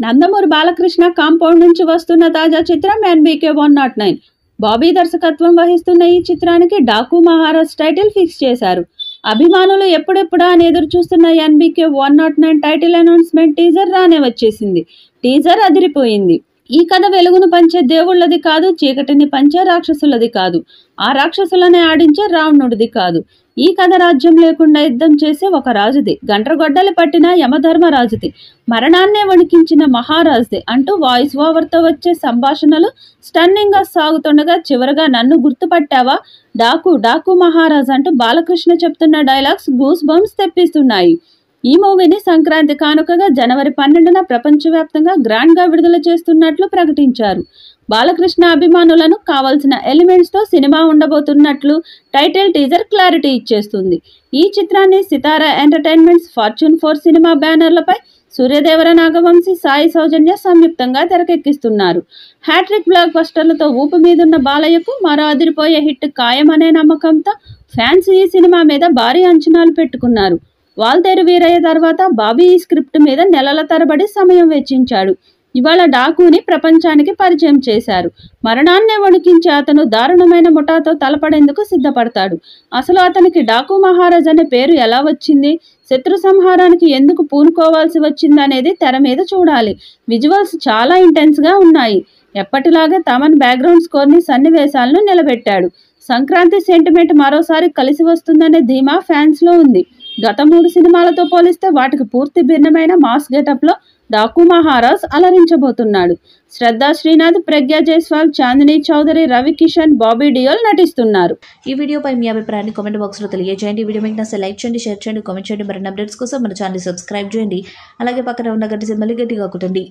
Nandamuri Balakrishna compound నుంచి వస్తున్న తాజా చిత్రం NBK 109. బాబీ దర్శకత్వం వహిస్తున్న ఈ చిత్రానికి డాకు మహారాజ్ టైటిల్ ఫిక్స్ చేశారు. అభిమానులు ఎప్పుడెప్పుడా అని ఎదురు చూస్తున్న NBK 109 టైటిల్ అనౌన్స్మెంట్ టీజర్ రానే వచ్చేసింది. టీజర్ అదిరిపోయింది. ఈ కథ వెలుగును పంచే దేవుళ్ళది కాదు, చీకటిని పంచే రాక్షసులది కాదు, ఆ రాక్షసులనే ఆడించే రావణుడిది కాదు. ఈ కథ రాజ్యం లేకుండా యుద్ధం చేసే ఒక రాజుది, గండ్రగొడ్డలి పట్టిన యమధర్మరాజుది, మరణాన్నే వణికించిన మహారాజుది అంటూ వాయిస్ ఓవర్తో వచ్చే సంభాషణలు స్టన్నింగ్గా సాగుతుండగా చివరగా నన్ను గుర్తుపట్టావా డాకు డాకు మహారాజ్ అంటూ బాలకృష్ణ చెప్తున్న డైలాగ్స్ గూస్ బంప్స్ తెప్పిస్తున్నాయి. ఈ మూవీని సంక్రాంతి కానుకగా జనవరి 12న ప్రపంచవ్యాప్తంగా గ్రాండ్గా విడుదల చేస్తున్నట్లు ప్రకటించారు. బాలకృష్ణ అభిమానులను కావాల్సిన ఎలిమెంట్స్తో సినిమా ఉండబోతున్నట్లు టైటిల్ టీజర్ క్లారిటీ ఇచ్చేస్తుంది. ఈ చిత్రాన్ని సితారా ఎంటర్టైన్మెంట్స్, ఫార్చ్యూన్ 4 సినిమా బ్యానర్లపై సూర్యదేవర, నాగవంశీ, సాయి సౌజన్య సంయుక్తంగా తెరకెక్కిస్తున్నారు. హ్యాట్రిక్ బ్లాక్ బస్టర్లతో ఊపు మీదున్న బాలయ్యకు మరో అదిరిపోయే హిట్ ఖాయమనే నమ్మకంతో ఫ్యాన్స్ ఈ సినిమా మీద భారీ అంచనాలు పెట్టుకున్నారు. వాల్తేరు వీరయ్య తర్వాత బాబీ ఈ స్క్రిప్ట్ మీద నెలల తరబడి సమయం వెచ్చించాడు. ఇవాళ డాకుని ప్రపంచానికి పరిచయం చేశారు. మరణాన్నే వణికించే అతను దారుణమైన ముఠాతో తలపడేందుకు సిద్ధపడతాడు. అసలు అతనికి డాకు మహారాజ్ అనే పేరు ఎలా వచ్చింది, శత్రు సంహారానికి ఎందుకు పూనుకోవాల్సి వచ్చిందనేది తెర మీద చూడాలి. విజువల్స్ చాలా ఇంటెన్స్గా ఉన్నాయి. ఎప్పటిలాగే తమన్ బ్యాక్గ్రౌండ్ స్కోర్ని, సన్నివేశాలను నిలబెట్టాడు. సంక్రాంతి సెంటిమెంట్ మరోసారి కలిసి వస్తుందనే ధీమా ఫ్యాన్స్లో ఉంది. గత 3 సినిమాలతో పోలిస్తే వాటికి పూర్తి భిన్నమైన మాస్ గెటప్లో డాకు మహారాజ్ అలరించబోతున్నాడు. శ్రద్ధా శ్రీనాథ్, ప్రజ్ఞా జైస్వాల్, చాందినీ చౌదరి, రవి కిషన్, బాబీ డియోల్ నటిస్తున్నారు. ఈ వీడియోపై మీ అభిప్రాయాన్ని కామెంట్ బాక్స్లో తెలియజేయండి. వీడియో మీకు నచ్చితే లైక్ చేయండి, షేర్ చేయండి, కామెంట్ చేయండి. మరిన్ని అప్డేట్స్ కోసం మన ఛానల్ సబ్స్క్రైబ్ చేయండి. అలాగే పక్కన ఉన్న గంట సింబల్ని గట్టిగా కొట్టండి.